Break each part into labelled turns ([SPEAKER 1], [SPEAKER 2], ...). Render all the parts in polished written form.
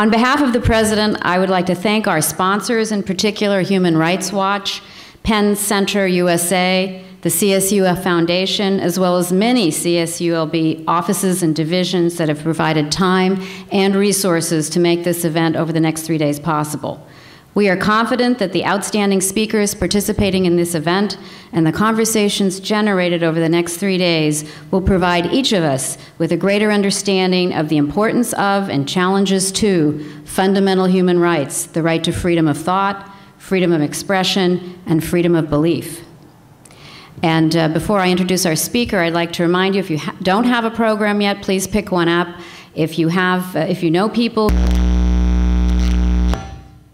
[SPEAKER 1] On behalf of the President, I would like to thank our sponsors, in particular Human Rights Watch, Penn Center USA, the CSUF Foundation, as well as many CSULB offices and divisions that have provided time and resources to make this event over the next 3 days possible. We are confident that the outstanding speakers participating in this event and the conversations generated over the next 3 days will provide each of us with a greater understanding of the importance of and challenges to fundamental human rights, the right to freedom of thought, freedom of expression, and freedom of belief. And before I introduce our speaker, I'd like to remind you, if you don't have a program yet, please pick one up. If you know people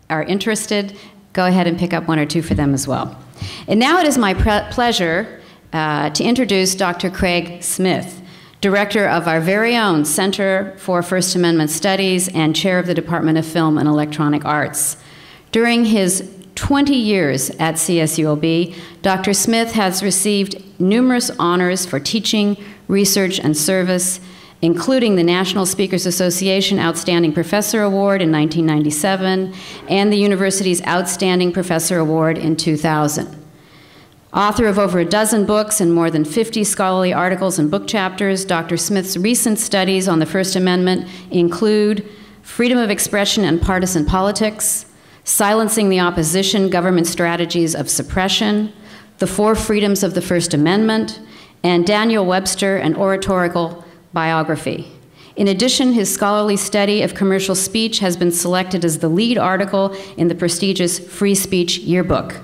[SPEAKER 1] are interested, go ahead and pick up one or two for them as well. And now it is my pleasure to introduce Dr. Craig Smith, Director of our very own Center for First Amendment Studies and Chair of the Department of Film and Electronic Arts. During his 20 years at CSULB, Dr. Smith has received numerous honors for teaching, research, and service, including the National Speakers Association Outstanding Professor Award in 1997 and the university's Outstanding Professor Award in 2000. Author of over a dozen books and more than 50 scholarly articles and book chapters, Dr. Smith's recent studies on the First Amendment include Freedom of Expression and Partisan Politics, Silencing the Opposition, Government Strategies of Suppression, The Four Freedoms of the First Amendment, and Daniel Webster, an Oratorical Biography. In addition, his scholarly study of commercial speech has been selected as the lead article in the prestigious Free Speech Yearbook.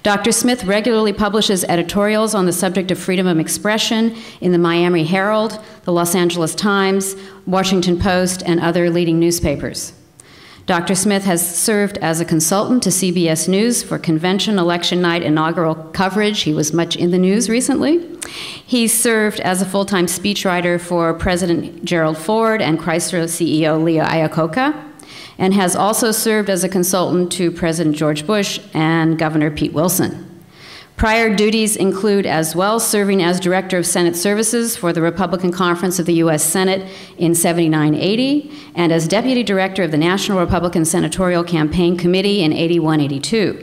[SPEAKER 1] Dr. Smith regularly publishes editorials on the subject of freedom of expression in the Miami Herald, the Los Angeles Times, Washington Post, and other leading newspapers. Dr. Smith has served as a consultant to CBS News for convention election night inaugural coverage. He was much in the news recently. He served as a full-time speechwriter for President Gerald Ford and Chrysler CEO Leo Iacocca, and has also served as a consultant to President George Bush and Governor Pete Wilson. Prior duties include as well serving as Director of Senate Services for the Republican Conference of the U.S. Senate in 79-80 and as Deputy Director of the National Republican Senatorial Campaign Committee in 81-82.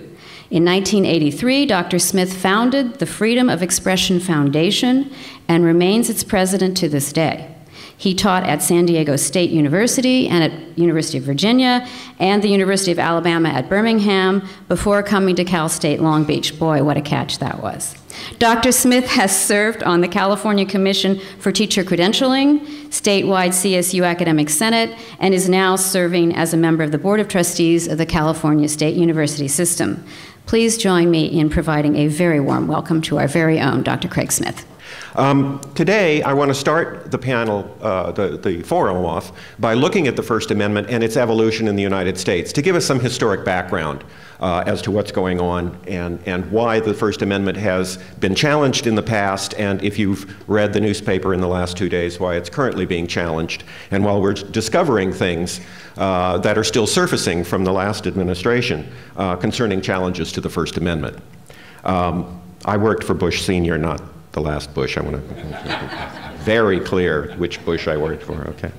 [SPEAKER 1] In 1983, Dr. Smith founded the Freedom of Expression Foundation and remains its president to this day. He taught at San Diego State University and at University of Virginia and the University of Alabama at Birmingham before coming to Cal State Long Beach. Boy, what a catch that was. Dr. Smith has served on the California Commission for Teacher Credentialing, statewide CSU Academic Senate, and is now serving as a member of the Board of Trustees of the California State University System. Please join me in providing a very warm welcome to our very own Dr. Craig Smith.
[SPEAKER 2] Today, I want to start the panel, the forum off, by looking at the First Amendment and its evolution in the United States, to give us some historic background as to what's going on and why the First Amendment has been challenged in the past, and if you've read the newspaper in the last 2 days, why it's currently being challenged, and while we're discovering things that are still surfacing from the last administration concerning challenges to the First Amendment. I worked for Bush Sr., not the last Bush. I want to be very clear which Bush I worked for, okay.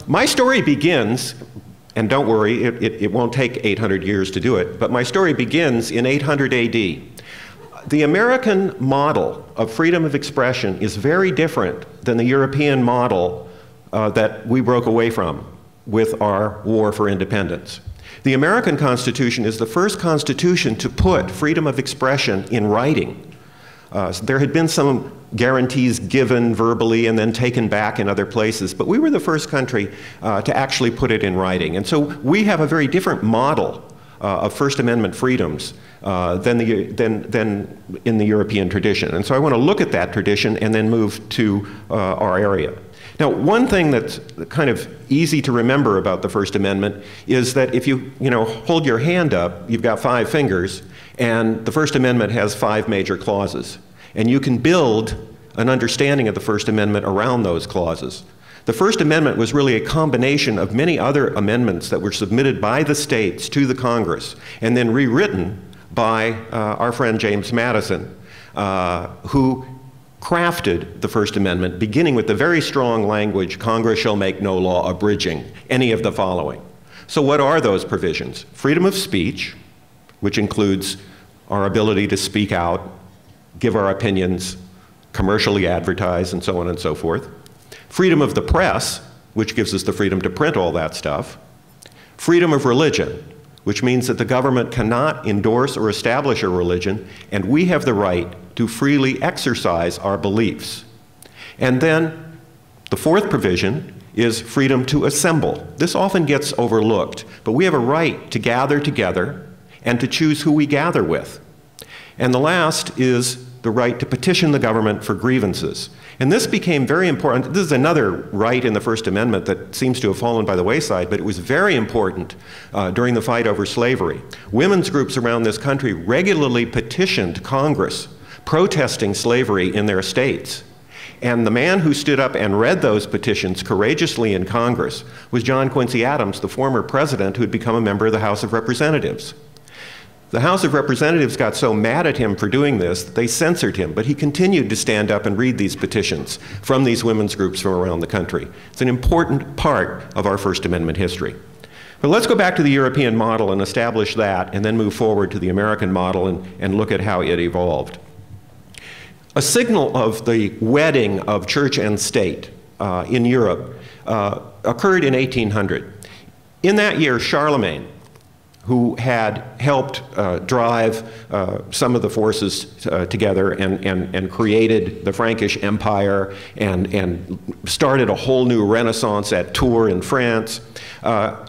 [SPEAKER 2] My story begins, and don't worry, it won't take 800 years to do it, but my story begins in 800 AD. The American model of freedom of expression is very different than the European model that we broke away from with our war for independence. The American Constitution is the first constitution to put freedom of expression in writing. There had been some guarantees given verbally and then taken back in other places, but we were the first country to actually put it in writing. And so we have a very different model of First Amendment freedoms than in the European tradition. And so I want to look at that tradition and then move to our area. Now, one thing that's kind of easy to remember about the First Amendment is that if you hold your hand up, you've got 5 fingers, and the First Amendment has 5 major clauses. And you can build an understanding of the First Amendment around those clauses. The First Amendment was really a combination of many other amendments that were submitted by the states to the Congress and then rewritten by our friend James Madison, who crafted the First Amendment, beginning with the very strong language, Congress shall make no law abridging any of the following. So what are those provisions? Freedom of speech, which includes our ability to speak out, give our opinions, commercially advertise, and so on and so forth. Freedom of the press, which gives us the freedom to print all that stuff. Freedom of religion, which means that the government cannot endorse or establish a religion, and we have the right to freely exercise our beliefs. And then the fourth provision is freedom to assemble. This often gets overlooked, but we have a right to gather together and to choose who we gather with. And the last is the right to petition the government for grievances. And this became very important. This is another right in the First Amendment that seems to have fallen by the wayside, but it was very important during the fight over slavery. Women's groups around this country regularly petitioned Congress, protesting slavery in their states. And the man who stood up and read those petitions courageously in Congress was John Quincy Adams, the former president who had become a member of the House of Representatives. The House of Representatives got so mad at him for doing this that they censored him, but he continued to stand up and read these petitions from these women's groups from around the country. It's an important part of our First Amendment history. But let's go back to the European model and establish that, and then move forward to the American model and look at how it evolved. A signal of the wedding of church and state in Europe occurred in 1800. In that year, Charlemagne, who had helped drive some of the forces together and created the Frankish Empire and started a whole new renaissance at Tours in France,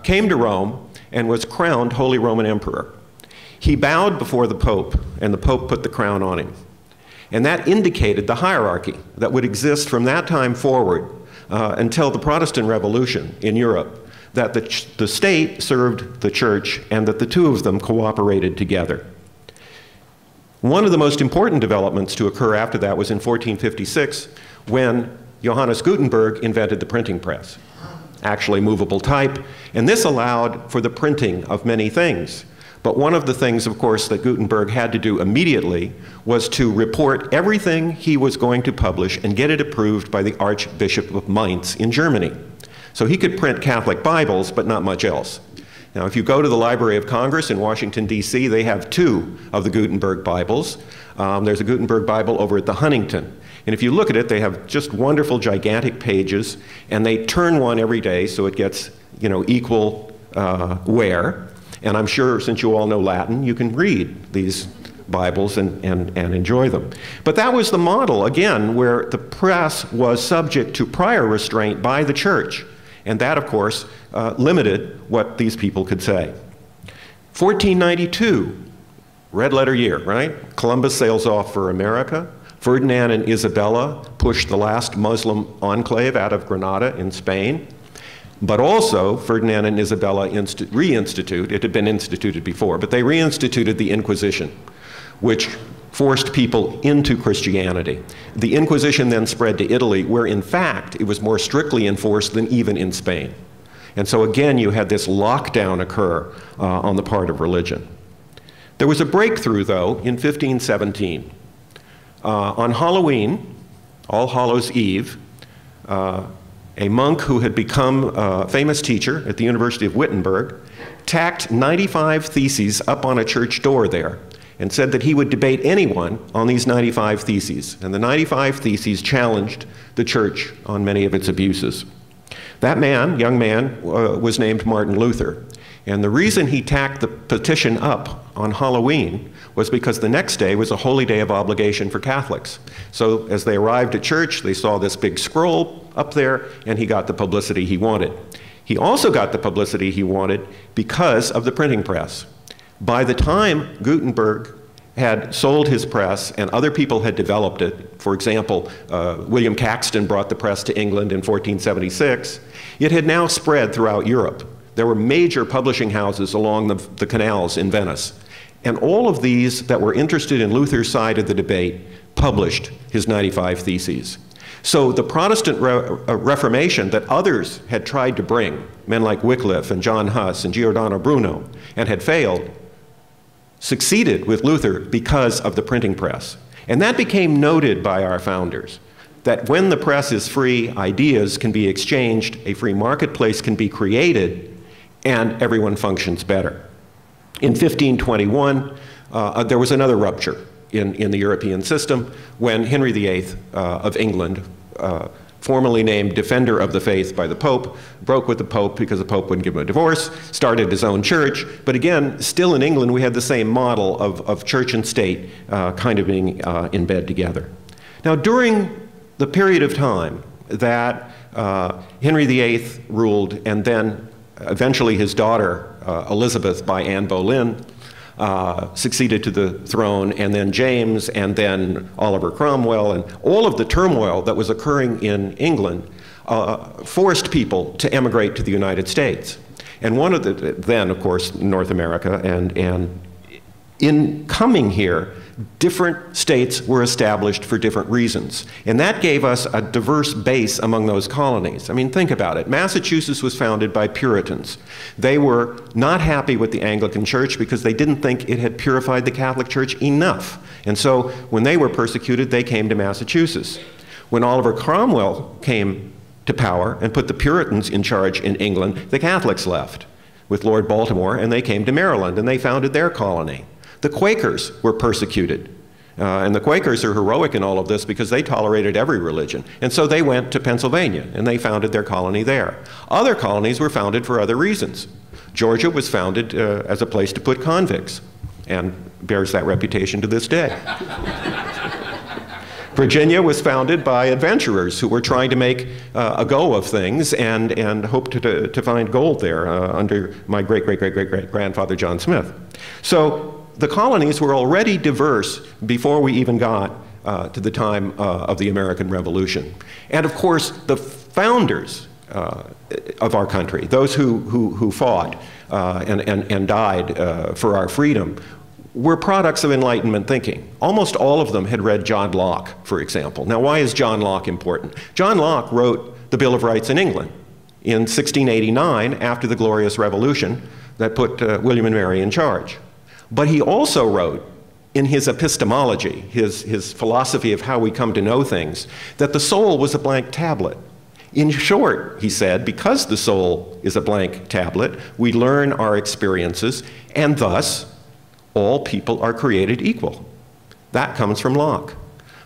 [SPEAKER 2] came to Rome and was crowned Holy Roman Emperor. He bowed before the Pope, and the Pope put the crown on him. And that indicated the hierarchy that would exist from that time forward until the Protestant Revolution in Europe, that the state served the church and that the two of them cooperated together. One of the most important developments to occur after that was in 1456 when Johannes Gutenberg invented the printing press, actually movable type, and this allowed for the printing of many things. But one of the things, of course, that Gutenberg had to do immediately was to report everything he was going to publish and get it approved by the Archbishop of Mainz in Germany. So he could print Catholic Bibles, but not much else. Now, if you go to the Library of Congress in Washington, D.C., they have two of the Gutenberg Bibles. There's a Gutenberg Bible over at the Huntington. And if you look at it, they have just wonderful, gigantic pages, and they turn one every day so it gets, equal wear. And I'm sure, since you all know Latin, you can read these Bibles and enjoy them. But that was the model, again, where the press was subject to prior restraint by the church. And that, of course, limited what these people could say. 1492, red letter year, right? Columbus sails off for America. Ferdinand and Isabella pushed the last Muslim enclave out of Granada in Spain. But also, Ferdinand and Isabella reinstitute, it had been instituted before, but they reinstituted the Inquisition, which forced people into Christianity. The Inquisition then spread to Italy, where in fact it was more strictly enforced than even in Spain. And so again, you had this lockdown occur on the part of religion. There was a breakthrough, though, in 1517. On Halloween, All Hallows' Eve, a monk who had become a famous teacher at the University of Wittenberg tacked 95 theses up on a church door there and said that he would debate anyone on these 95 theses. And the 95 theses challenged the church on many of its abuses. That man, young man, was named Martin Luther. And the reason he tacked the petition up on Halloween was because the next day was a holy day of obligation for Catholics. So as they arrived at church, they saw this big scroll up there, and he got the publicity he wanted. He also got the publicity he wanted because of the printing press. By the time Gutenberg had sold his press and other people had developed it, for example, William Caxton brought the press to England in 1476, it had now spread throughout Europe. There were major publishing houses along the canals in Venice. And all of these that were interested in Luther's side of the debate published his 95 Theses. So the Protestant Reformation that others had tried to bring, men like Wycliffe and John Huss and Giordano Bruno, and had failed, succeeded with Luther because of the printing press. And that became noted by our founders, that when the press is free, ideas can be exchanged, a free marketplace can be created, and everyone functions better. In 1521, there was another rupture in the European system when Henry VIII of England, formerly named Defender of the Faith by the Pope, broke with the Pope because the Pope wouldn't give him a divorce, started his own church. But again, still in England, we had the same model of church and state kind of being in bed together. Now, during the period of time that Henry VIII ruled, and then eventually his daughter, Elizabeth by Anne Boleyn, succeeded to the throne, and then James, and then Oliver Cromwell, and all of the turmoil that was occurring in England forced people to emigrate to the United States. And one of the, then of course, North America, and in coming here, different states were established for different reasons. And that gave us a diverse base among those colonies. I mean, think about it. Massachusetts was founded by Puritans. They were not happy with the Anglican Church because they didn't think it had purified the Catholic Church enough. And so when they were persecuted, they came to Massachusetts. When Oliver Cromwell came to power and put the Puritans in charge in England, the Catholics left with Lord Baltimore, and they came to Maryland, and they founded their colony. The Quakers were persecuted, and the Quakers are heroic in all of this because they tolerated every religion. And so they went to Pennsylvania, and they founded their colony there. Other colonies were founded for other reasons. Georgia was founded as a place to put convicts, and bears that reputation to this day. Virginia was founded by adventurers who were trying to make a go of things and hoped to find gold there under my great-great-great-great-grandfather John Smith. So the colonies were already diverse before we even got to the time of the American Revolution. And of course, the founders of our country, those who fought and died for our freedom, were products of Enlightenment thinking. Almost all of them had read John Locke, for example. Now, why is John Locke important? John Locke wrote the Bill of Rights in England in 1689 after the Glorious Revolution that put William and Mary in charge. But he also wrote in his epistemology, his philosophy of how we come to know things, that the soul was a blank tablet. In short, he said, because the soul is a blank tablet, we learn our experiences, and thus, all people are created equal. That comes from Locke.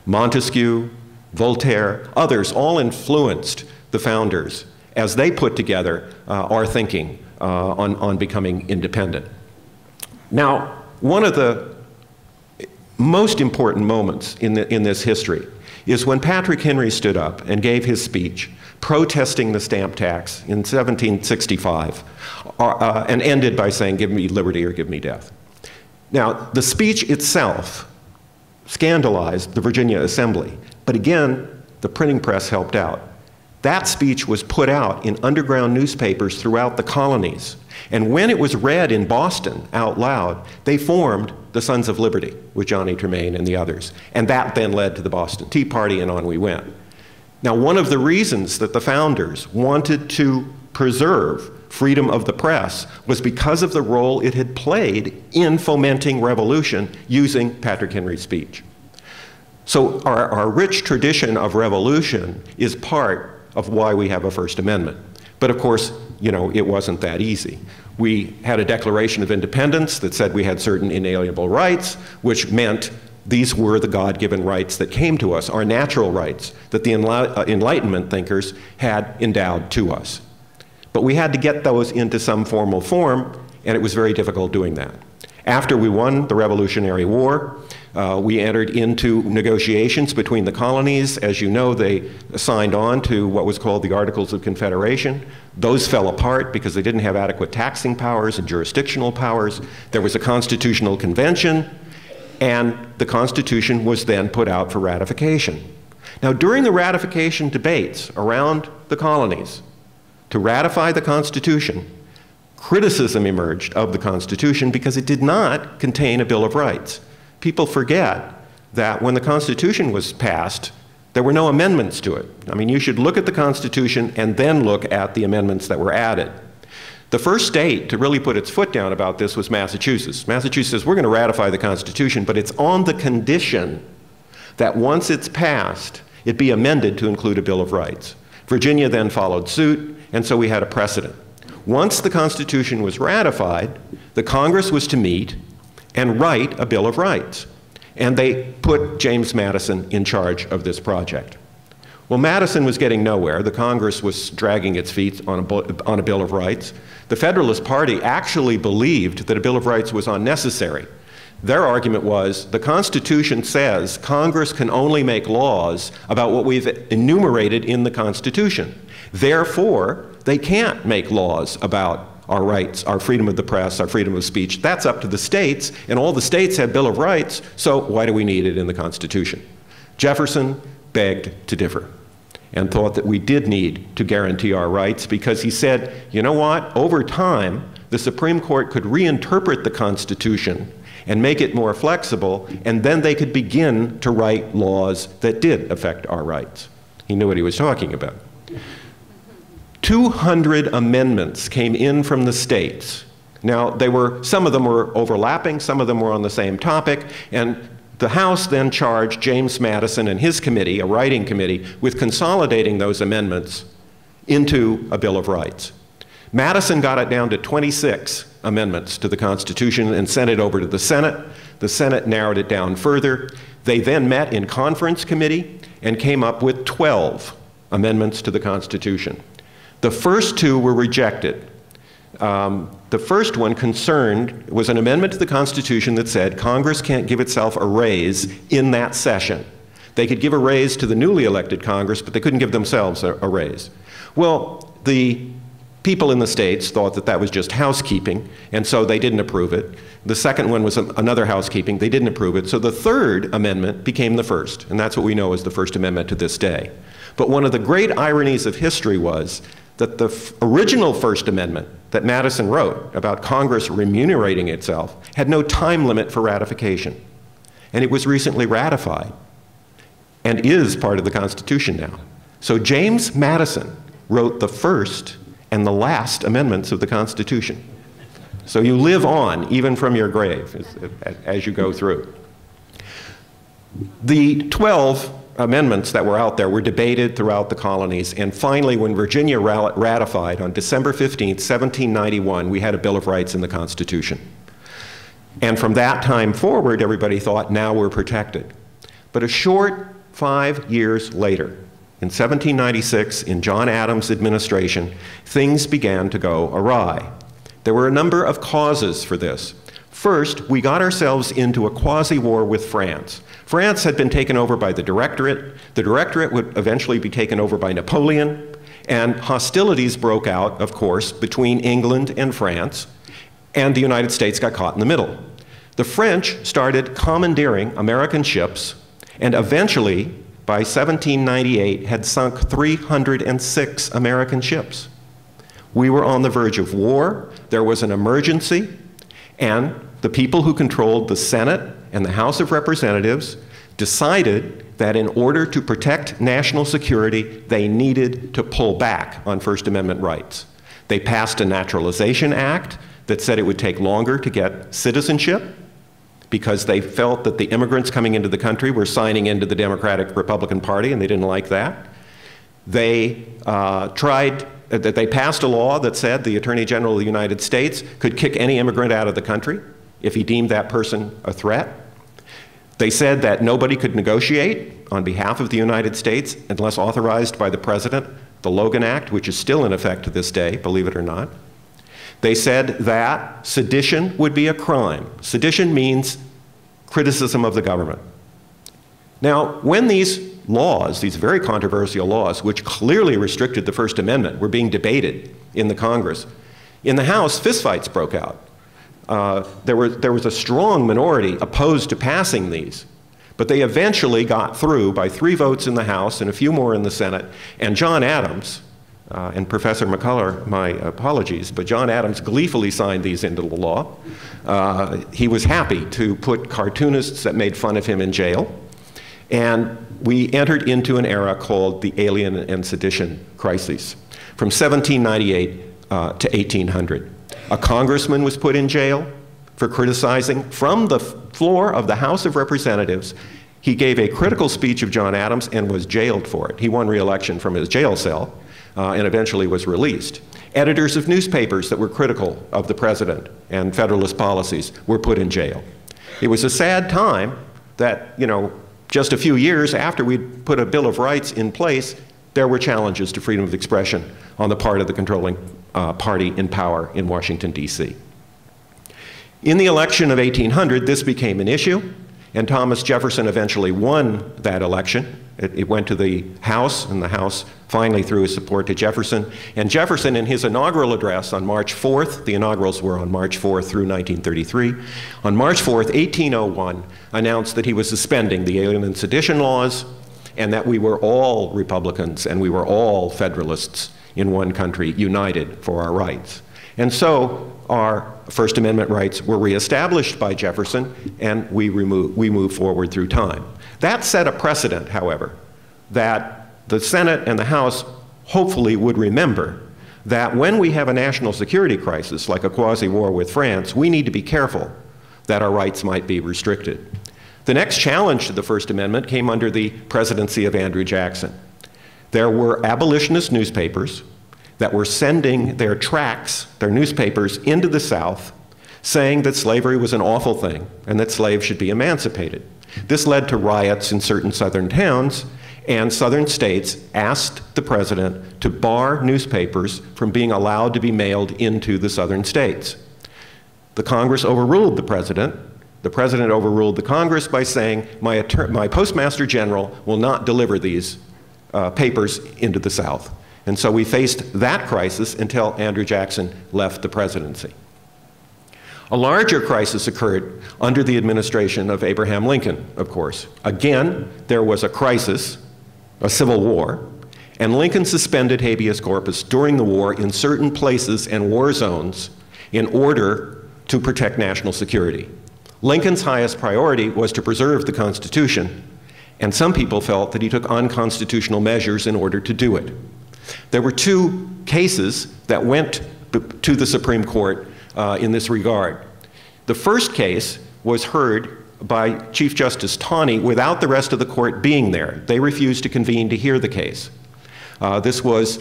[SPEAKER 2] Montesquieu, Voltaire, others all influenced the founders as they put together our thinking on becoming independent. Now, one of the most important moments in this history is when Patrick Henry stood up and gave his speech protesting the stamp tax in 1765 and ended by saying, "Give me liberty or give me death." Now, the speech itself scandalized the Virginia Assembly, but again, the printing press helped out. That speech was put out in underground newspapers throughout the colonies, and when it was read in Boston out loud, they formed the Sons of Liberty with Johnny Tremaine and the others, and that then led to the Boston Tea Party, and on we went. Now, one of the reasons that the founders wanted to preserve freedom of the press was because of the role it had played in fomenting revolution using Patrick Henry's speech. So our rich tradition of revolution is part of why we have a First Amendment. But of course, you know, it wasn't that easy. We had a Declaration of Independence that said we had certain inalienable rights, which meant these were the God-given rights that came to us, our natural rights that the Enlightenment thinkers had endowed to us. But we had to get those into some formal form, and it was very difficult doing that. After we won the Revolutionary War, we entered into negotiations between the colonies. As you know, they signed on to what was called the Articles of Confederation. Those fell apart because they didn't have adequate taxing powers and jurisdictional powers. There was a constitutional convention, and the Constitution was then put out for ratification. Now, during the ratification debates around the colonies, to ratify the Constitution, criticism emerged of the Constitution because it did not contain a Bill of Rights. People forget that when the Constitution was passed, there were no amendments to it. I mean, you should look at the Constitution and then look at the amendments that were added. The first state to really put its foot down about this was Massachusetts. Massachusetts says, we're going to ratify the Constitution, but it's on the condition that once it's passed, it be amended to include a Bill of Rights. Virginia then followed suit, and so we had a precedent. Once the Constitution was ratified, the Congress was to meet and write a Bill of Rights. And they put James Madison in charge of this project. Well, Madison was getting nowhere. The Congress was dragging its feet on a Bill of Rights. The Federalist Party actually believed that a Bill of Rights was unnecessary. Their argument was the Constitution says Congress can only make laws about what we've enumerated in the Constitution. Therefore, they can't make laws about our rights, our freedom of the press, our freedom of speech. That's up to the states, and all the states have Bill of Rights, so why do we need it in the Constitution? Jefferson begged to differ and thought that we did need to guarantee our rights because he said, you know what, over time, the Supreme Court could reinterpret the Constitution and make it more flexible, and then they could begin to write laws that did affect our rights. He knew what he was talking about. 200 amendments came in from the states. Now, some of them were overlapping, some of them were on the same topic, and the House then charged James Madison and his committee, a writing committee, with consolidating those amendments into a Bill of Rights. Madison got it down to 26 amendments to the Constitution and sent it over to the Senate. The Senate narrowed it down further. They then met in conference committee and came up with 12 amendments to the Constitution. The first two were rejected. The first one was an amendment to the Constitution that said Congress can't give itself a raise in that session. They could give a raise to the newly elected Congress, but they couldn't give themselves a raise. Well, the people in the states thought that that was just housekeeping, and so they didn't approve it. The second one was another housekeeping. They didn't approve it. So the third amendment became the first, and that's what we know as the First Amendment to this day. But one of the great ironies of history was that the original First Amendment that Madison wrote about Congress remunerating itself had no time limit for ratification. And it was recently ratified and is part of the Constitution now. So James Madison wrote the first and the last amendments of the Constitution. So you live on, even from your grave, as you go through. The 12 amendments that were out there were debated throughout the colonies, and finally, when Virginia ratified on December 15, 1791, we had a Bill of Rights in the Constitution. And from that time forward, everybody thought, now we're protected. But a short 5 years later, in 1796, in John Adams' administration, things began to go awry. There were a number of causes for this. First, we got ourselves into a quasi-war with France. France had been taken over by the Directorate. The Directorate would eventually be taken over by Napoleon, and hostilities broke out, of course, between England and France, and the United States got caught in the middle. The French started commandeering American ships, and eventually, by 1798, had sunk 306 American ships. We were on the verge of war, there was an emergency, and the people who controlled the Senate and the House of Representatives decided that in order to protect national security, they needed to pull back on First Amendment rights. They passed a Naturalization Act that said it would take longer to get citizenship because they felt that the immigrants coming into the country were signing into the Democratic Republican Party, and they didn't like that. They passed a law that said the Attorney General of the United States could kick any immigrant out of the country if he deemed that person a threat. They said that nobody could negotiate on behalf of the United States unless authorized by the President, the Logan Act, which is still in effect to this day, believe it or not. They said that sedition would be a crime. Sedition means criticism of the government. Now, when these laws, these very controversial laws, which clearly restricted the First Amendment, were being debated in the Congress, in the House, fistfights broke out. There was a strong minority opposed to passing these, but they eventually got through by 3 votes in the House and a few more in the Senate, and John Adams, and Professor McCullough, my apologies, but John Adams gleefully signed these into the law. He was happy to put cartoonists that made fun of him in jail, and we entered into an era called the Alien and Sedition Crises, from 1798 to 1800. A congressman was put in jail for criticizing from the floor of the House of Representatives. He gave a critical speech of John Adams and was jailed for it. He won re-election from his jail cell and eventually was released. Editors of newspapers that were critical of the president and Federalist policies were put in jail. It was a sad time that, you know, just a few years after we'd put a Bill of Rights in place, there were challenges to freedom of expression on the part of the controlling party in power in Washington, D.C. In the election of 1800, this became an issue, and Thomas Jefferson eventually won that election. It went to the House, and the House finally threw his support to Jefferson. And Jefferson, in his inaugural address on March 4th, the inaugurals were on March 4th through 1933, on March 4th, 1801, announced that he was suspending the Alien and Sedition laws, and that we were all Republicans and we were all Federalists in one country, united for our rights. And so our First Amendment rights were reestablished by Jefferson, and we moved forward through time. That set a precedent, however, that the Senate and the House hopefully would remember that when we have a national security crisis, like a quasi-war with France, we need to be careful that our rights might be restricted. The next challenge to the First Amendment came under the presidency of Andrew Jackson. There were abolitionist newspapers that were sending their tracts, their newspapers, into the South, saying that slavery was an awful thing and that slaves should be emancipated. This led to riots in certain southern towns, and southern states asked the president to bar newspapers from being allowed to be mailed into the southern states. The Congress overruled the president. The president overruled the Congress by saying, my postmaster general will not deliver these papers into the South. And so we faced that crisis until Andrew Jackson left the presidency. A larger crisis occurred under the administration of Abraham Lincoln, of course. Again, there was a crisis, a civil war, and Lincoln suspended habeas corpus during the war in certain places and war zones in order to protect national security. Lincoln's highest priority was to preserve the Constitution, and some people felt that he took unconstitutional measures in order to do it. There were two cases that went to the Supreme Court in this regard. The first case was heard by Chief Justice Taney without the rest of the court being there. They refused to convene to hear the case. This was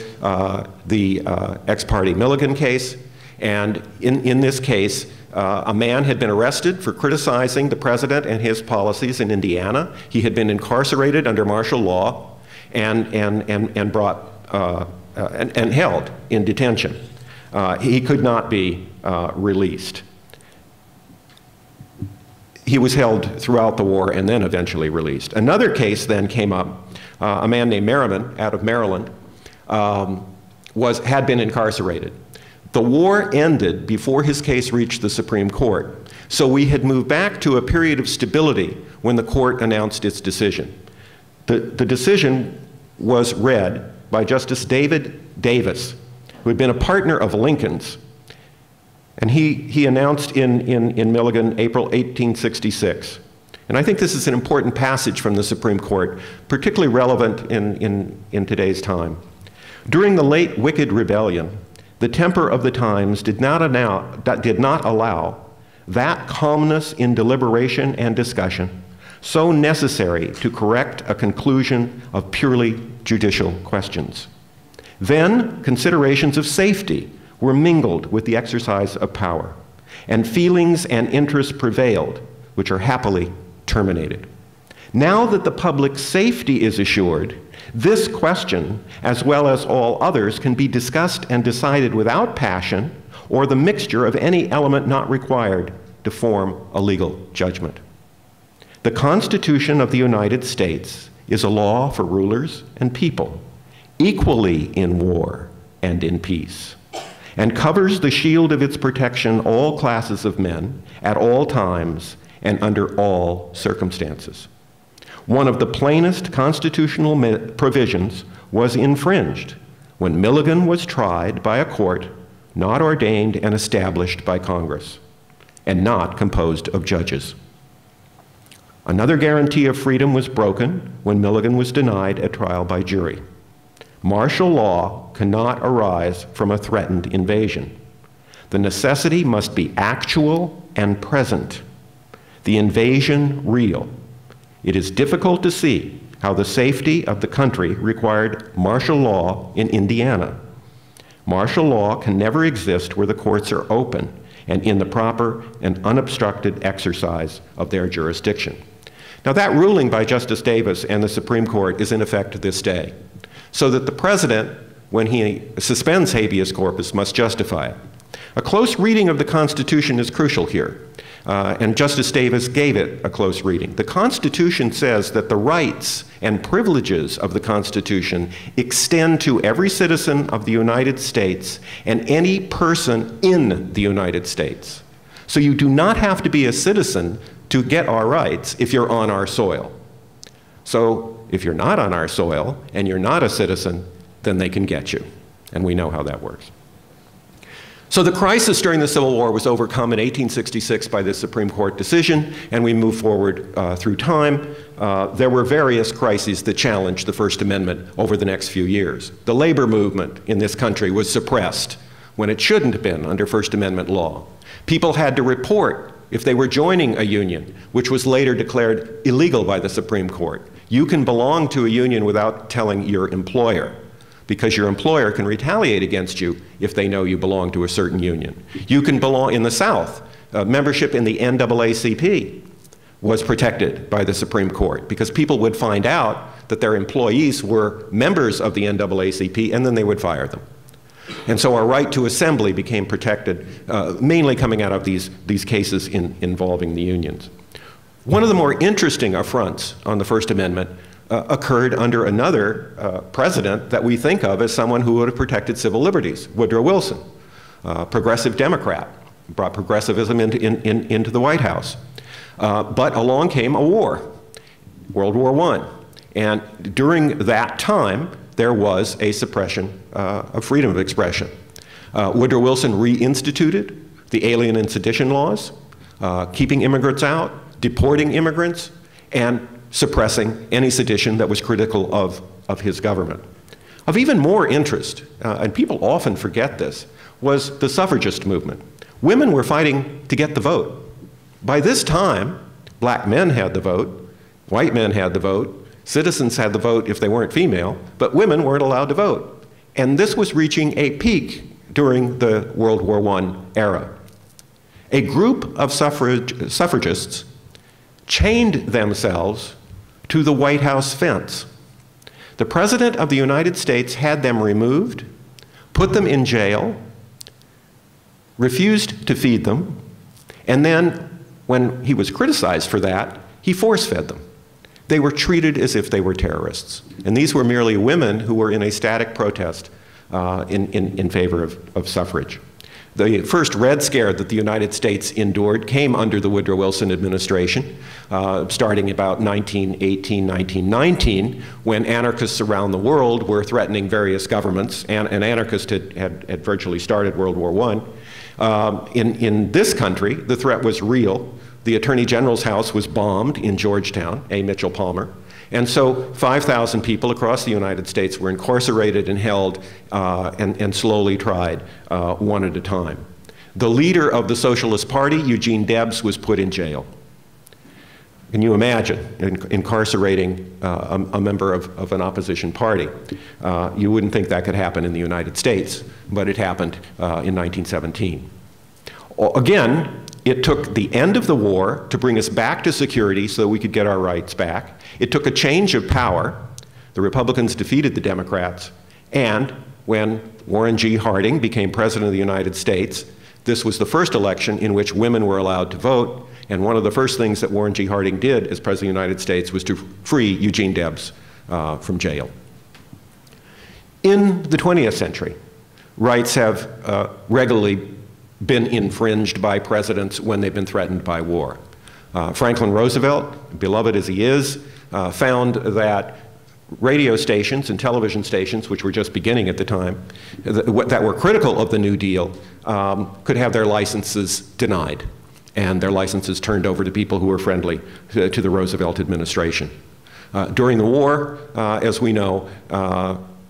[SPEAKER 2] the ex parte Milligan case, and in this case, a man had been arrested for criticizing the president and his policies in Indiana. He had been incarcerated under martial law and held in detention. He could not be released. He was held throughout the war and then eventually released. Another case then came up. A man named Merriman out of Maryland had been incarcerated. The war ended before his case reached the Supreme Court. So we had moved back to a period of stability when the court announced its decision. The decision was read by Justice David Davis, who had been a partner of Lincoln's. And he announced in Milligan, April 1866. And I think this is an important passage from the Supreme Court, particularly relevant in today's time. During the late wicked rebellion, the temper of the times did not allow that calmness in deliberation and discussion so necessary to correct a conclusion of purely judicial questions. Then considerations of safety were mingled with the exercise of power, and feelings and interests prevailed, which are happily terminated. Now that the public safety is assured, this question, as well as all others, can be discussed and decided without passion or the mixture of any element not required to form a legal judgment. The Constitution of the United States is a law for rulers and people, equally in war and in peace, and covers the shield of its protection all classes of men at all times and under all circumstances. One of the plainest constitutional provisions was infringed when Milligan was tried by a court not ordained and established by Congress and not composed of judges. Another guarantee of freedom was broken when Milligan was denied a trial by jury. Martial law cannot arise from a threatened invasion. The necessity must be actual and present, the invasion real. it is difficult to see how the safety of the country required martial law in Indiana. Martial law can never exist where the courts are open and in the proper and unobstructed exercise of their jurisdiction. Now, that ruling by Justice Davis and the Supreme Court is in effect to this day, so that the president, when he suspends habeas corpus, must justify it. A close reading of the Constitution is crucial here, and Justice Davis gave it a close reading. The Constitution says that the rights and privileges of the Constitution extend to every citizen of the United States and any person in the United States. So you do not have to be a citizen to get our rights if you're on our soil. So if you're not on our soil and you're not a citizen, then they can get you. And we know how that works. So the crisis during the Civil War was overcome in 1866 by the Supreme Court decision, and we move forward through time. There were various crises that challenged the First Amendment over the next few years. The labor movement in this country was suppressed when it shouldn't have been under First Amendment law. People had to report if they were joining a union, which was later declared illegal by the Supreme Court. You can belong to a union without telling your employer, because your employer can retaliate against you if they know you belong to a certain union. You can belong in the South. Membership in the NAACP was protected by the Supreme Court because people would find out that their employees were members of the NAACP and then they would fire them. And so our right to assembly became protected, mainly coming out of these cases involving the unions. One of the more interesting affronts on the First Amendment occurred under another president that we think of as someone who would have protected civil liberties, Woodrow Wilson, progressive Democrat, brought progressivism into the White House. But along came a war, World War I. And during that time, there was a suppression of freedom of expression. Woodrow Wilson reinstituted the Alien and Sedition laws, keeping immigrants out, deporting immigrants, and suppressing any sedition that was critical of his government. Of even more interest, and people often forget this, was the suffragist movement. Women were fighting to get the vote. By this time, black men had the vote, white men had the vote, citizens had the vote if they weren't female, but women weren't allowed to vote. And this was reaching a peak during the World War I era. A group of suffragists chained themselves to the White House fence. The President of the United States had them removed, put them in jail, refused to feed them, and then, when he was criticized for that, he force-fed them. They were treated as if they were terrorists. And these were merely women who were in a static protest in favor of suffrage. The first Red Scare that the United States endured came under the Woodrow Wilson administration, starting about 1918, 1919, when anarchists around the world were threatening various governments, and anarchists had virtually started World War I. In this country, the threat was real. The Attorney General's house was bombed in Georgetown, A. Mitchell Palmer. And so 5,000 people across the United States were incarcerated and held and slowly tried one at a time. The leader of the Socialist Party, Eugene Debs, was put in jail. Can you imagine incarcerating a member of an opposition party? You wouldn't think that could happen in the United States, but it happened in 1917. Again, it took the end of the war to bring us back to security so that we could get our rights back. It took a change of power. The Republicans defeated the Democrats. And when Warren G. Harding became President of the United States, this was the first election in which women were allowed to vote. And one of the first things that Warren G. Harding did as President of the United States was to free Eugene Debs from jail. In the 20th century, rights have regularly been infringed by presidents when they've been threatened by war. Franklin Roosevelt, beloved as he is, found that radio stations and television stations, which were just beginning at the time, that were critical of the New Deal, could have their licenses denied, and their licenses turned over to people who were friendly to the Roosevelt administration. During the war, as we know,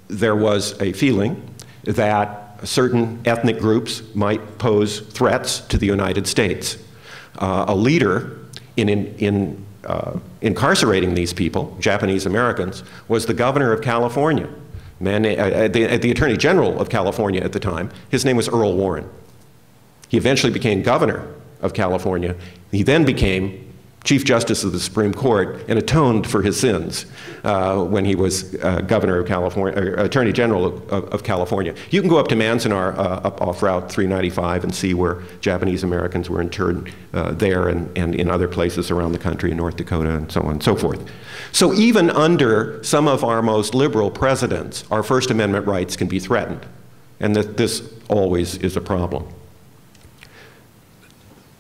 [SPEAKER 2] there was a feeling that certain ethnic groups might pose threats to the United States. A leader in incarcerating these people, Japanese Americans, was the governor of California, the Attorney General of California at the time. His name was Earl Warren. He eventually became governor of California. He then became Chief Justice of the Supreme Court and atoned for his sins when he was governor of California, or Attorney General of California. You can go up to Manzanar up off Route 395 and see where Japanese Americans were interned there and in other places around the country, in North Dakota and so on and so forth. So even under some of our most liberal presidents, our First Amendment rights can be threatened. And this always is a problem.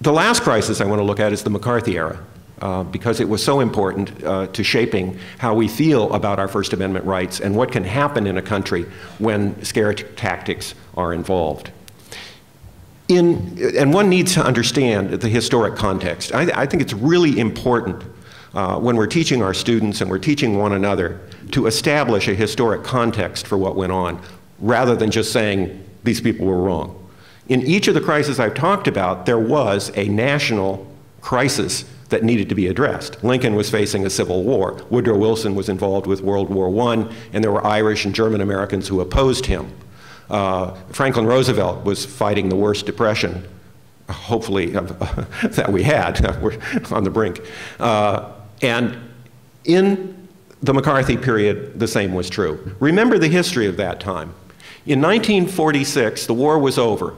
[SPEAKER 2] The last crisis I want to look at is the McCarthy era, because it was so important to shaping how we feel about our First Amendment rights and what can happen in a country when scare tactics are involved. And one needs to understand the historic context. I think it's really important when we're teaching our students and we're teaching one another to establish a historic context for what went on, rather than just saying these people were wrong. In each of the crises I've talked about, there was a national crisis that needed to be addressed. Lincoln was facing a civil war. Woodrow Wilson was involved with World War I, and there were Irish and German Americans who opposed him. Franklin Roosevelt was fighting the worst depression, hopefully, that we had. We're on the brink. And in the McCarthy period, the same was true. Remember the history of that time. In 1946, the war was over.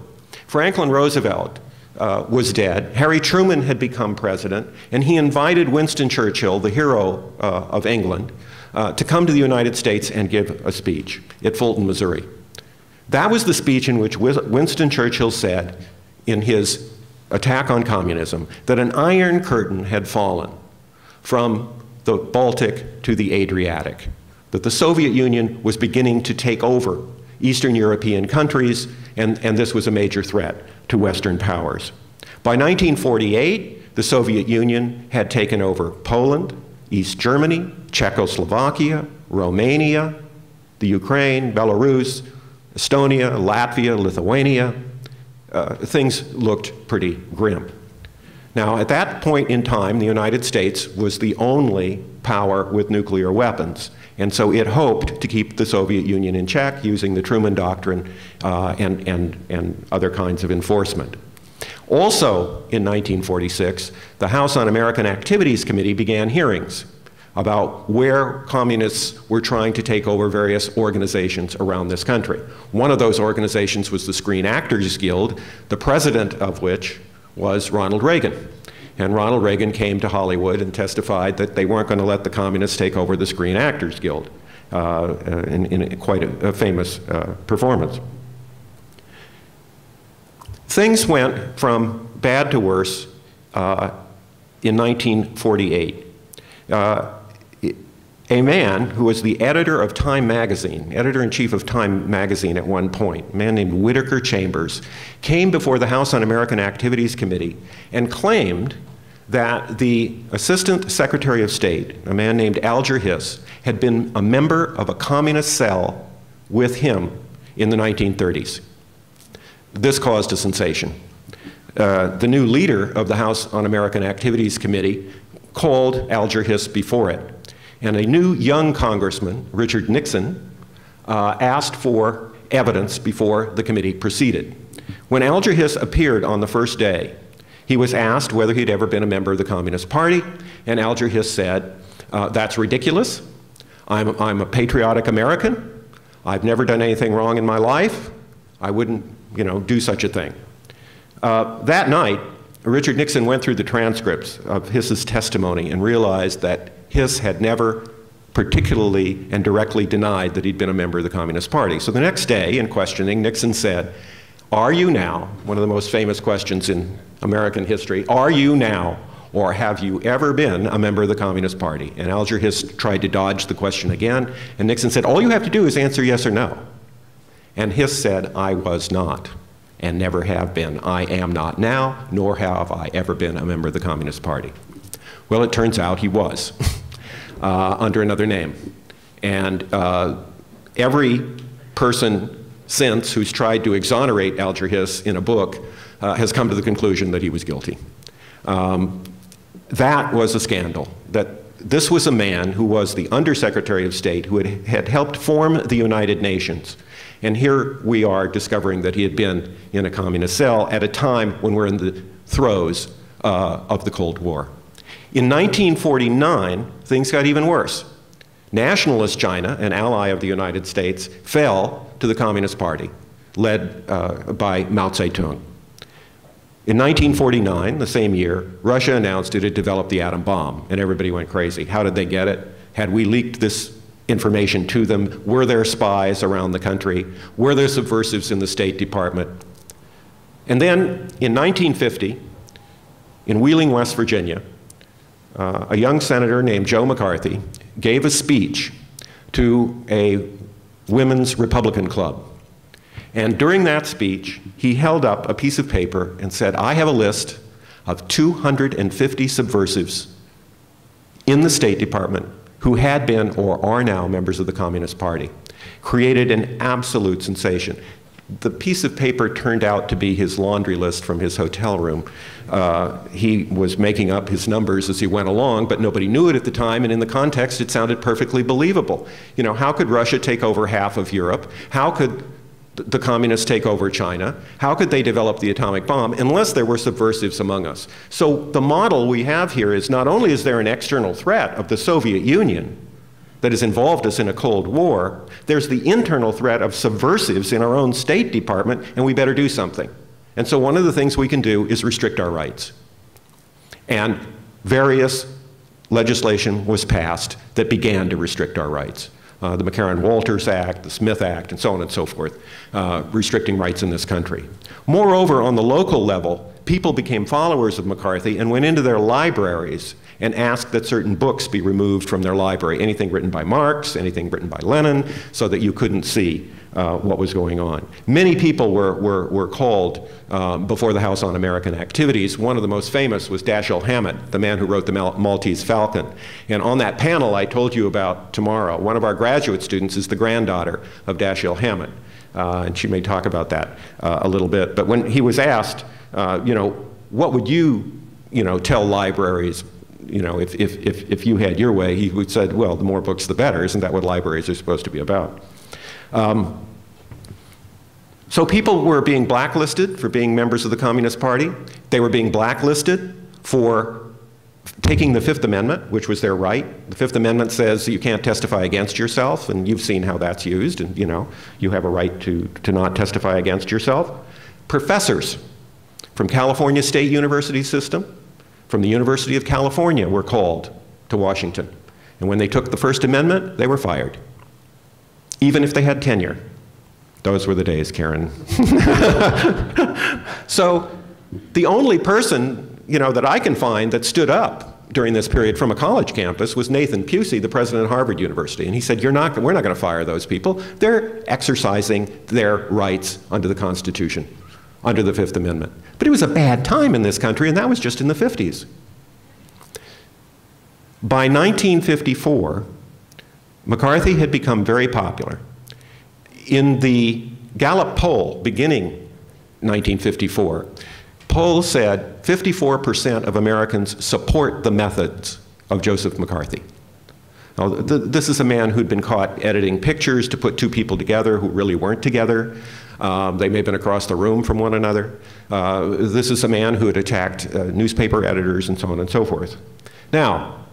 [SPEAKER 2] Franklin Roosevelt was dead. Harry Truman had become president, and he invited Winston Churchill, the hero of England, to come to the United States and give a speech at Fulton, Missouri. That was the speech in which Winston Churchill said, in his attack on communism, that an iron curtain had fallen from the Baltic to the Adriatic, that the Soviet Union was beginning to take over Eastern European countries, and this was a major threat to Western powers. By 1948, the Soviet Union had taken over Poland, East Germany, Czechoslovakia, Romania, the Ukraine, Belarus, Estonia, Latvia, Lithuania. Things looked pretty grim. Now, at that point in time, the United States was the only power with nuclear weapons. And so it hoped to keep the Soviet Union in check using the Truman Doctrine and other kinds of enforcement. Also, in 1946, the House Un-American Activities Committee began hearings about where communists were trying to take over various organizations around this country. One of those organizations was the Screen Actors Guild, the president of which was Ronald Reagan. And Ronald Reagan came to Hollywood and testified that they weren't going to let the communists take over the Screen Actors Guild in quite a famous performance. Things went from bad to worse in 1948. A man who was the editor of Time magazine, editor-in-chief of Time magazine at one point, a man named Whittaker Chambers, came before the House Un-American Activities Committee and claimed that the Assistant Secretary of State, a man named Alger Hiss, had been a member of a communist cell with him in the 1930s. This caused a sensation. The new leader of the House Un-American Activities Committee called Alger Hiss before it. And a new young congressman, Richard Nixon, asked for evidence before the committee proceeded. When Alger Hiss appeared on the first day, he was asked whether he'd ever been a member of the Communist Party, and Alger Hiss said, "That's ridiculous. I'm a patriotic American. I've never done anything wrong in my life. I wouldn't, do such a thing." That night, Richard Nixon went through the transcripts of Hiss's testimony and realized that Hiss had never particularly and directly denied that he'd been a member of the Communist Party. So the next day, in questioning, Nixon said, "Are you now," one of the most famous questions in American history, "are you now or have you ever been a member of the Communist Party?" And Alger Hiss tried to dodge the question again, and Nixon said, "All you have to do is answer yes or no." And Hiss said, "I was not and never have been. I am not now, nor have I ever been a member of the Communist Party." Well, it turns out he was, under another name. And every person since who's tried to exonerate Alger Hiss in a book has come to the conclusion that he was guilty. That was a scandal. That this was a man who was the Undersecretary of State who had helped form the United Nations. And here we are discovering that he had been in a communist cell at a time when we're in the throes of the Cold War. In 1949, things got even worse. Nationalist China, an ally of the United States, fell to the Communist Party, led by Mao Zedong. In 1949, the same year, Russia announced it had developed the atom bomb, and everybody went crazy. How did they get it? Had we leaked this information to them? Were there spies around the country? Were there subversives in the State Department? And then, in 1950, in Wheeling, West Virginia, a young senator named Joe McCarthy gave a speech to a women's Republican club. And during that speech, he held up a piece of paper and said, I have a list of 250 subversives in the State Department who had been or are now members of the Communist Party. Created an absolute sensation. The piece of paper turned out to be his laundry list from his hotel room. He was making up his numbers as he went along, but nobody knew it at the time, and in the context it sounded perfectly believable. You know, how could Russia take over half of Europe? How could the communists take over China? How could they develop the atomic bomb unless there were subversives among us? So the model we have here is not only is there an external threat of the Soviet Union that has involved us in a Cold War, there's the internal threat of subversives in our own State Department, and we better do something. And so one of the things we can do is restrict our rights. And various legislation was passed that began to restrict our rights. The McCarran-Walters Act, the Smith Act, and so on and so forth, restricting rights in this country. Moreover, on the local level, people became followers of McCarthy and went into their libraries and asked that certain books be removed from their library, anything written by Marx, anything written by Lenin, so that you couldn't see what was going on. Many people were called before the House on American Activities. One of the most famous was Dashiell Hammett, the man who wrote the Maltese Falcon. And on that panel I told you about tomorrow, one of our graduate students is the granddaughter of Dashiell Hammett. And she may talk about that a little bit. But when he was asked, you know, what would you know, tell libraries, you know, if you had your way, he would said, well, the more books the better. Isn't that what libraries are supposed to be about? So people were being blacklisted for being members of the Communist Party. They were being blacklisted for taking the Fifth Amendment, which was their right. The Fifth Amendment says you can't testify against yourself, and you've seen how that's used, and you know, you have a right to not testify against yourself. Professors from California State University system, from the University of California, were called to Washington. And when they took the First Amendment, they were fired, even if they had tenure. Those were the days, Karen. So the only person, you know, that I can find that stood up during this period from a college campus was Nathan Pusey, the president of Harvard University. And he said, we're not going to fire those people. They're exercising their rights under the Constitution, under the Fifth Amendment. But it was a bad time in this country, and that was just in the 50s. By 1954, McCarthy had become very popular. In the Gallup poll beginning 1954, polls said 54% of Americans support the methods of Joseph McCarthy. Now, this is a man who'd been caught editing pictures to put two people together who really weren't together. They may have been across the room from one another. This is a man who had attacked newspaper editors and so on and so forth. Now,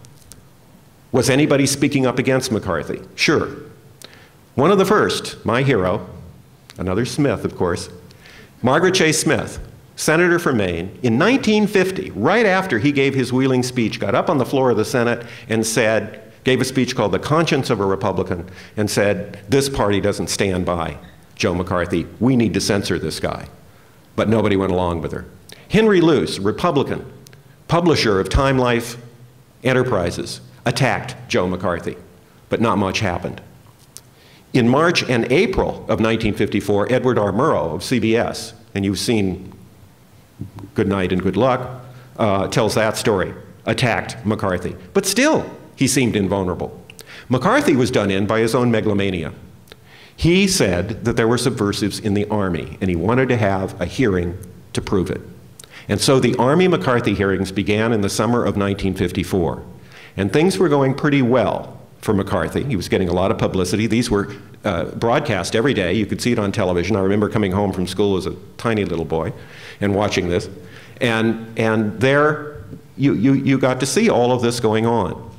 [SPEAKER 2] was anybody speaking up against McCarthy? Sure. One of the first, my hero, another Smith, of course, Margaret Chase Smith, senator from Maine, in 1950, right after he gave his Wheeling speech, got up on the floor of the Senate and said, gave a speech called The Conscience of a Republican, and said, this party doesn't stand by Joe McCarthy. We need to censor this guy. But nobody went along with her. Henry Luce, Republican, publisher of Time Life Enterprises, attacked Joe McCarthy, but not much happened. In March and April of 1954, Edward R. Murrow of CBS, and you've seen Good Night and Good Luck, tells that story, attacked McCarthy. But still, he seemed invulnerable. McCarthy was done in by his own megalomania. He said that there were subversives in the army, and he wanted to have a hearing to prove it. And so the Army McCarthy hearings began in the summer of 1954. And things were going pretty well for McCarthy. He was getting a lot of publicity. These were broadcast every day. You could see it on television. I remember coming home from school as a tiny little boy and watching this. And there you got to see all of this going on.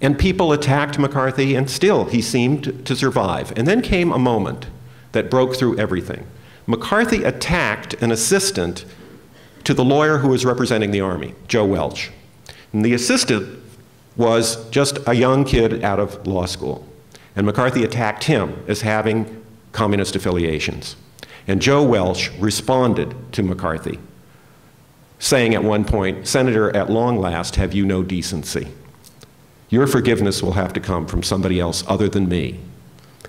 [SPEAKER 2] And people attacked McCarthy, and still he seemed to survive. And then came a moment that broke through everything. McCarthy attacked an assistant to the lawyer who was representing the Army, Joe Welch. And the assistant was just a young kid out of law school. And McCarthy attacked him as having communist affiliations. And Joe Welch responded to McCarthy, saying at one point, "Senator, at long last, have you no decency? Your forgiveness will have to come from somebody else other than me."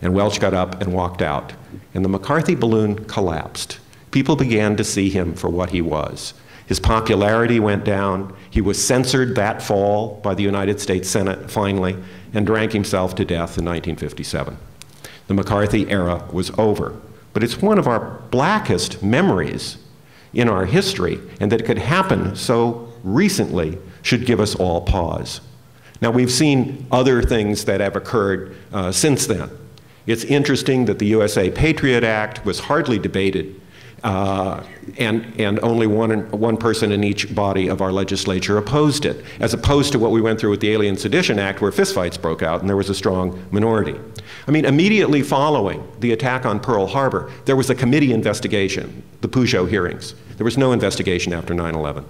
[SPEAKER 2] And Welch got up and walked out. And the McCarthy balloon collapsed. People began to see him for what he was. His popularity went down. He was censored that fall by the United States Senate, finally, and drank himself to death in 1957. The McCarthy era was over. But it's one of our blackest memories in our history, and that it could happen so recently should give us all pause. Now, we've seen other things that have occurred since then. It's interesting that the USA Patriot Act was hardly debated, and only one person in each body of our legislature opposed it, as opposed to what we went through with the Alien Sedition Act, where fistfights broke out and there was a strong minority. I mean, immediately following the attack on Pearl Harbor, there was a committee investigation, the Peugeot hearings. There was no investigation after 9/11.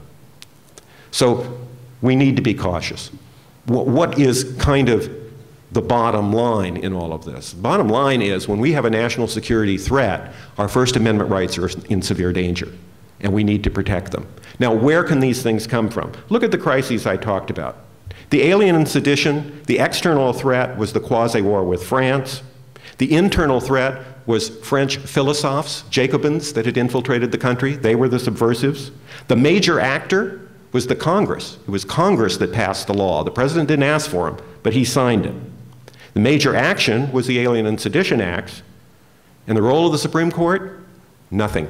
[SPEAKER 2] So we need to be cautious. What is kind of the bottom line in all of this? The bottom line is, when we have a national security threat, our First Amendment rights are in severe danger, and we need to protect them. Now, where can these things come from? Look at the crises I talked about. The Alien and Sedition, the external threat was the quasi-war with France. The internal threat was French philosophes, Jacobins, that had infiltrated the country. They were the subversives. The major actor was the Congress. It was Congress that passed the law. The president didn't ask for him, but he signed it. The major action was the Alien and Sedition Acts. And the role of the Supreme Court? Nothing.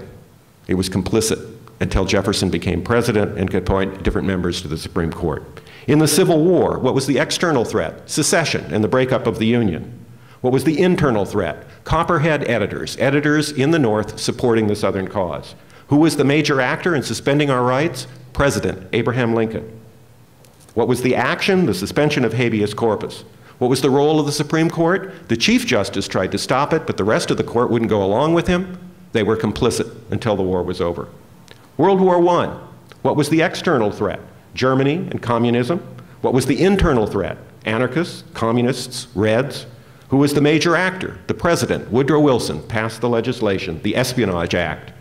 [SPEAKER 2] It was complicit until Jefferson became president and could appoint different members to the Supreme Court. In the Civil War, what was the external threat? Secession and the breakup of the Union. What was the internal threat? Copperhead editors, editors in the North supporting the Southern cause. Who was the major actor in suspending our rights? President Abraham Lincoln. What was the action? The suspension of habeas corpus. What was the role of the Supreme Court? The Chief Justice tried to stop it, but the rest of the court wouldn't go along with him. They were complicit until the war was over. World War I. What was the external threat? Germany and communism. What was the internal threat? Anarchists, communists, Reds. Who was the major actor? The president, Woodrow Wilson, passed the legislation, the Espionage Act,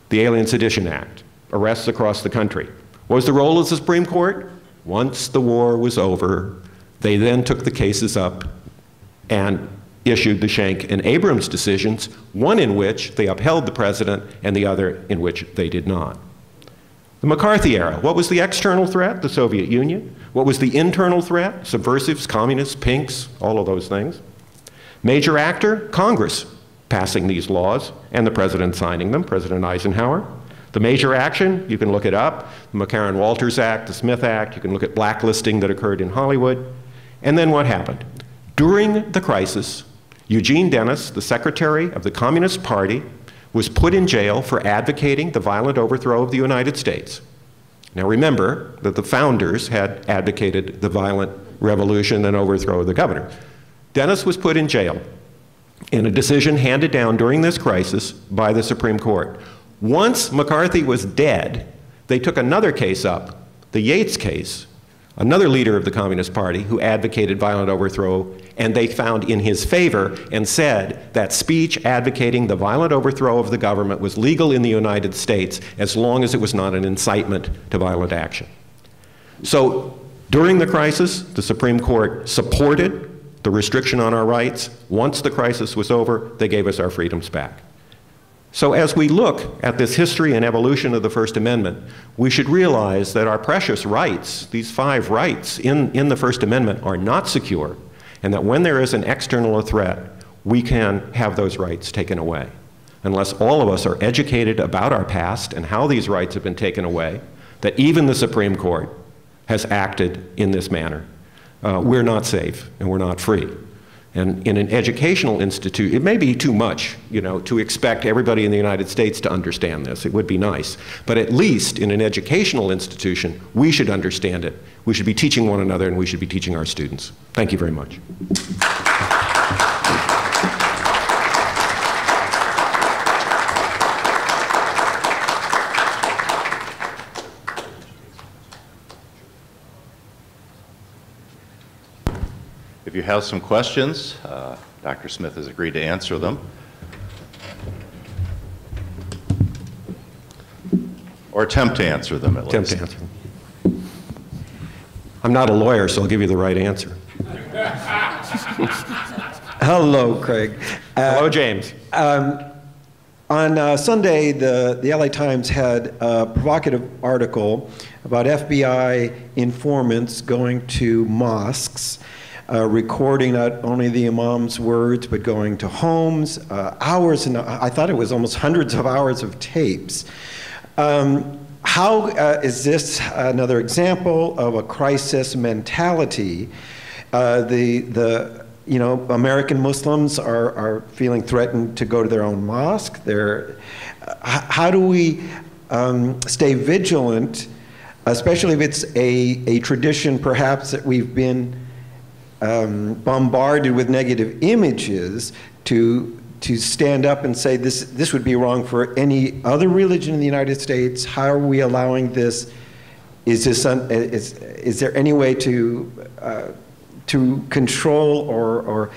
[SPEAKER 2] the Alien Sedition Act, arrests across the country. What was the role of the Supreme Court? Once the war was over, they then took the cases up and issued the Schenck and Abrams decisions, one in which they upheld the president and the other in which they did not. The McCarthy era, what was the external threat? The Soviet Union. What was the internal threat? Subversives, communists, pinks, all of those things. Major actor? Congress passing these laws and the president signing them, President Eisenhower. The major action, you can look it up, the McCarran-Walters Act, the Smith Act, you can look at blacklisting that occurred in Hollywood. And then what happened? During the crisis, Eugene Dennis, the secretary of the Communist Party, was put in jail for advocating the violent overthrow of the United States. Now remember that the founders had advocated the violent revolution and overthrow of the governor. Dennis was put in jail in a decision handed down during this crisis by the Supreme Court. Once McCarthy was dead, they took another case up, the Yates case, another leader of the Communist Party who advocated violent overthrow, and they found in his favor and said that speech advocating the violent overthrow of the government was legal in the United States as long as it was not an incitement to violent action. So during the crisis, the Supreme Court supported the restriction on our rights. Once the crisis was over, they gave us our freedoms back. So as we look at this history and evolution of the First Amendment, we should realize that our precious rights, these 5 rights in the First Amendment, are not secure, and that when there is an external threat, we can have those rights taken away. unless all of us are educated about our past and how these rights have been taken away, that even the Supreme Court has acted in this manner, we're not safe and we're not free. And in an educational institute, it may be too much, you know, to expect everybody in the United States to understand this. It would be nice. But at least in an educational institution, we should understand it. We should be teaching one another, and we should be teaching our students. Thank you very much.
[SPEAKER 3] If you have some questions, Dr. Smith has agreed to answer them. Or attempt to answer them, at least.
[SPEAKER 2] Attempt to answer them. I'm not a lawyer, so I'll give you the right answer.
[SPEAKER 4] Hello, Craig.
[SPEAKER 2] Hello, James.
[SPEAKER 4] On Sunday, the LA Times had a provocative article about FBI informants going to mosques, recording not only the imam's words, but going to homes, hours, and I thought it was almost hundreds of hours of tapes. How is this another example of a crisis mentality? You know, American Muslims are feeling threatened to go to their own mosque. How do we stay vigilant, especially if it's a tradition perhaps that we've been bombarded with negative images, to stand up and say this would be wrong for any other religion in the United States? How are we allowing this? Is there any way to control or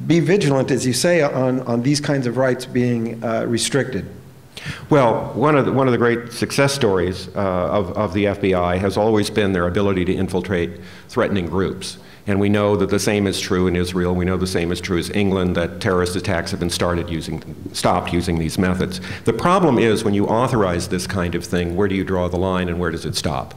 [SPEAKER 4] be vigilant, as you say, on these kinds of rights being restricted?
[SPEAKER 2] Well, one of the great success stories of the FBI has always been their ability to infiltrate threatening groups. And we know that the same is true in Israel. We know the same is true as England, that terrorist attacks have been stopped using these methods. The problem is when you authorize this kind of thing, where do you draw the line and where does it stop?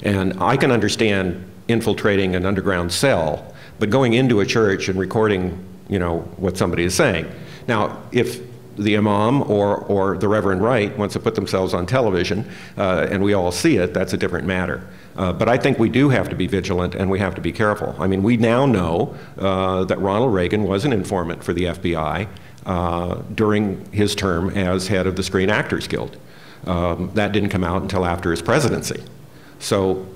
[SPEAKER 2] And I can understand infiltrating an underground cell, but going into a church and recording, you know, what somebody is saying. Now, if the imam or the Reverend Wright wants to put themselves on television and we all see it, that's a different matter. But I think we do have to be vigilant and we have to be careful. I mean, we now know that Ronald Reagan was an informant for the FBI during his term as head of the Screen Actors Guild. That didn't come out until after his presidency. So,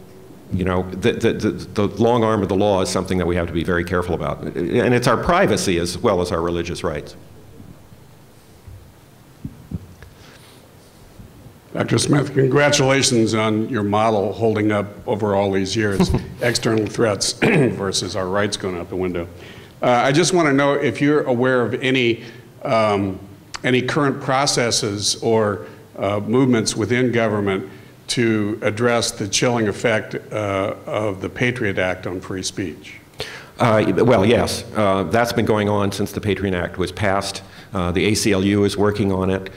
[SPEAKER 2] you know, the long arm of the law is something that we have to be very careful about. And it's our privacy as well as our religious rights.
[SPEAKER 5] Dr. Smith, congratulations on your model holding up over all these years, external threats versus our rights going out the window. I just want to know if you're aware of any current processes or movements within government to address the chilling effect of the Patriot Act on free speech.
[SPEAKER 2] Well, yes. That's been going on since the Patriot Act was passed. The ACLU is working on it.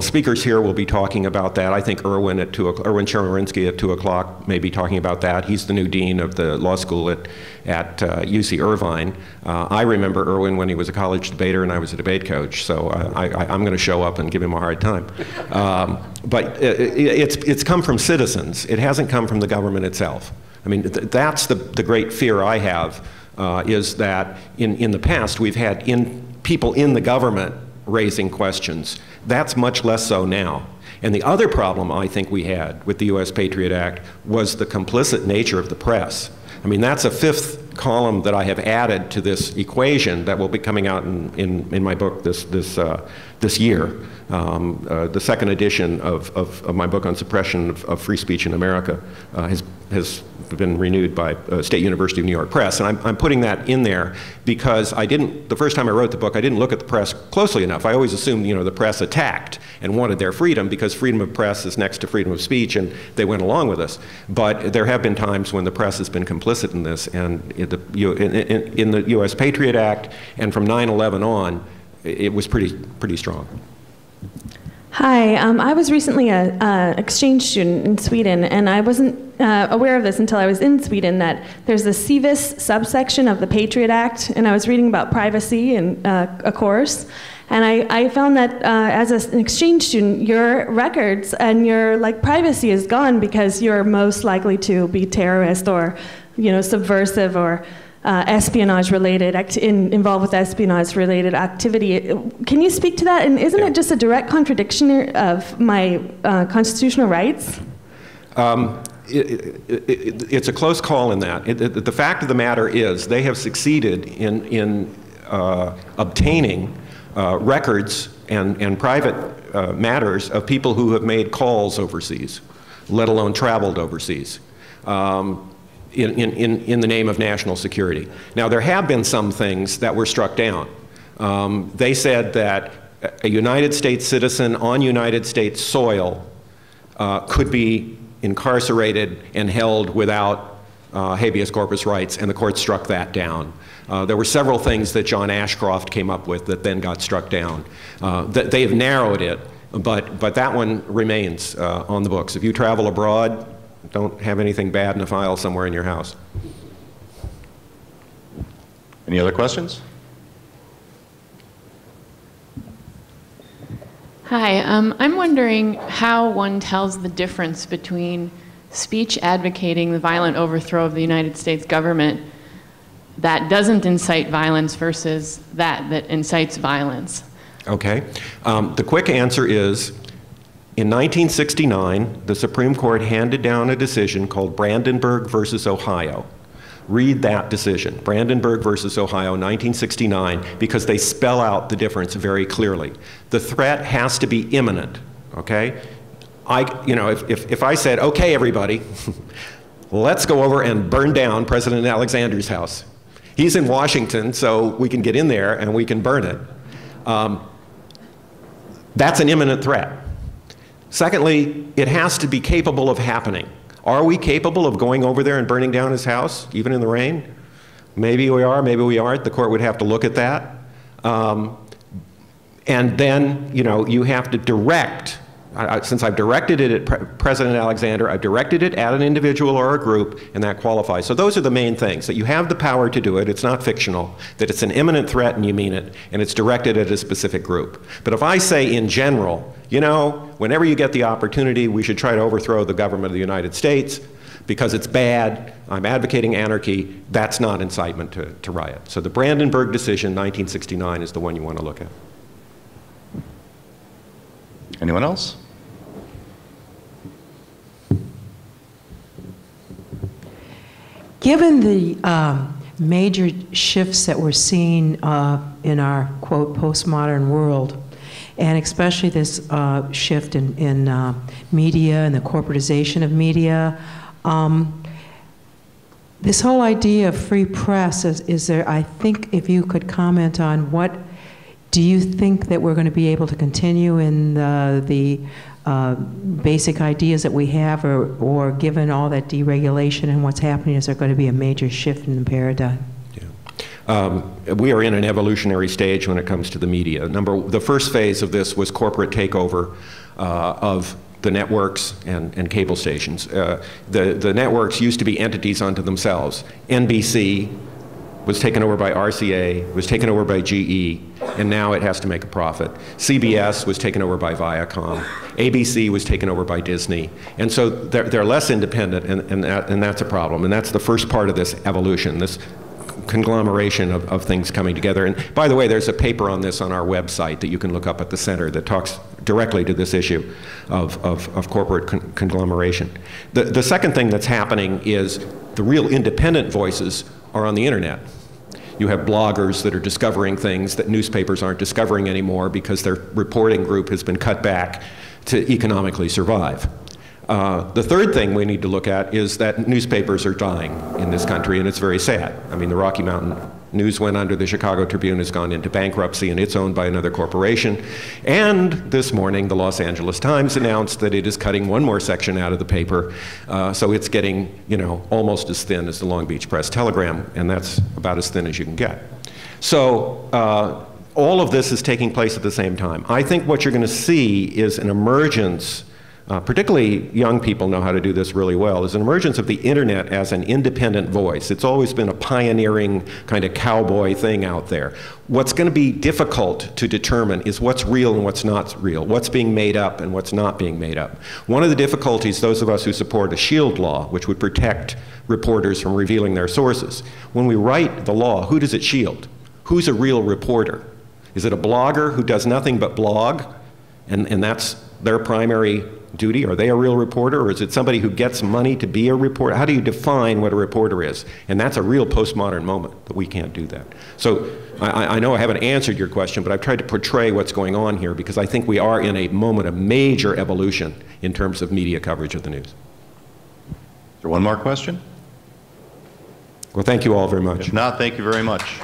[SPEAKER 2] Speakers here will be talking about that. I think Erwin Chemerinsky at 2 o'clock may be talking about that. He's the new dean of the law school at UC Irvine. I remember Erwin when he was a college debater and I was a debate coach, so I'm going to show up and give him a hard time. But it's come from citizens. It hasn't come from the government itself. I mean, that's the great fear I have, is that in the past we've had people in the government raising questions. That's much less so now. And the other problem I think we had with the U.S. Patriot Act was the complicit nature of the press. I mean, that's a fifth column that I have added to this equation that will be coming out in my book this year. The second edition of my book on suppression of free speech in America has been renewed by State University of New York Press, and I'm putting that in there because the first time I wrote the book, I didn't look at the press closely enough. I always assumed, you know, the press attacked and wanted their freedom because freedom of press is next to freedom of speech, and they went along with us. But there have been times when the press has been complicit in this, and in the U.S. Patriot Act and from 9/11 on, it was pretty strong.
[SPEAKER 6] Hi, I was recently an exchange student in Sweden, and I wasn't aware of this until I was in Sweden, that there's a CIVIS subsection of the Patriot Act, and I was reading about privacy in a course, And I found that as an exchange student, your records and your privacy is gone because you're most likely to be terrorist or subversive or espionage-related, involved with espionage-related activity. Can you speak to that? And isn't it just a direct contradiction of my constitutional rights?
[SPEAKER 2] It's a close call in that. The fact of the matter is they have succeeded in obtaining records and private matters of people who have made calls overseas, let alone traveled overseas, in the name of national security. Now, there have been some things that were struck down. They said that a United States citizen on United States soil could be incarcerated and held without habeas corpus rights, and the court struck that down. There were several things that John Ashcroft came up with that then got struck down. They have narrowed it, but that one remains on the books. If you travel abroad, don't have anything bad in a file somewhere in your house.
[SPEAKER 3] Any other questions?
[SPEAKER 7] Hi, I'm wondering how one tells the difference between speech advocating the violent overthrow of the United States government that doesn't incite violence versus that incites violence.
[SPEAKER 2] Okay. The quick answer is, in 1969, the Supreme Court handed down a decision called Brandenburg versus Ohio. Read that decision, Brandenburg versus Ohio, 1969, because they spell out the difference very clearly. The threat has to be imminent, okay? If I said, okay, everybody, let's go over and burn down President Alexander's house. He's in Washington, so we can get in there and we can burn it. That's an imminent threat. Secondly, it has to be capable of happening. Are we capable of going over there and burning down his house, even in the rain? Maybe we are, maybe we aren't. The court would have to look at that. And then, you have to direct. Since I've directed it at President Alexander, I've directed it at an individual or a group, and that qualifies. So those are the main things, that you have the power to do it, it's not fictional, that it's an imminent threat and you mean it, and it's directed at a specific group. But if I say in general, whenever you get the opportunity, we should try to overthrow the government of the United States because it's bad, I'm advocating anarchy, that's not incitement to riot. So the Brandenburg decision, 1969, is the one you want to look at.
[SPEAKER 3] Anyone else?
[SPEAKER 8] Given the major shifts that we're seeing in our, quote, postmodern world, and especially this shift in media and the corporatization of media, this whole idea of free press, is there, I think if you could comment on what, do you think that we're going to be able to continue in the basic ideas that we have, or given all that deregulation and what's happening, is there going to be a major shift in the paradigm?
[SPEAKER 2] We are in an evolutionary stage when it comes to the media. The first phase of this was corporate takeover of the networks and cable stations. The networks used to be entities unto themselves. NBC was taken over by RCA, was taken over by GE, and now it has to make a profit. CBS was taken over by Viacom. ABC was taken over by Disney. And so they're less independent, and that's a problem. And that's the first part of this evolution, this conglomeration of things coming together. And by the way, there's a paper on this on our website that you can look up at the center that talks directly to this issue of corporate conglomeration. The second thing that's happening is the real independent voices are on the internet. You have bloggers that are discovering things that newspapers aren't discovering anymore because their reporting group has been cut back to economically survive. The third thing we need to look at is that newspapers are dying in this country, and it's very sad. I mean, the Rocky Mountain News went under, the Chicago Tribune has gone into bankruptcy, and it's owned by another corporation. And this morning, the Los Angeles Times announced that it is cutting one more section out of the paper, so it's getting, almost as thin as the Long Beach Press-Telegram, and that's about as thin as you can get. So all of this is taking place at the same time. I think what you're going to see is an emergence particularly young people know how to do this really well, is an emergence of the internet as an independent voice. It's always been a pioneering kind of cowboy thing out there. What's going to be difficult to determine is what's real and what's not real, what's being made up and what's not being made up. One of the difficulties, those of us who support a shield law, which would protect reporters from revealing their sources, when we write the law, who does it shield? Who's a real reporter? Is it a blogger who does nothing but blog, and that's their primary duty? Are they a real reporter, or is it somebody who gets money to be a reporter? How do you define what a reporter is? And that's a real postmodern moment, that we can't do that. So I know I haven't answered your question, but I've tried to portray what's going on here because I think we are in a moment of major evolution in terms of media coverage of the news. Is
[SPEAKER 3] there one more question?
[SPEAKER 2] Well, thank you all very much.
[SPEAKER 3] If not, thank you very much.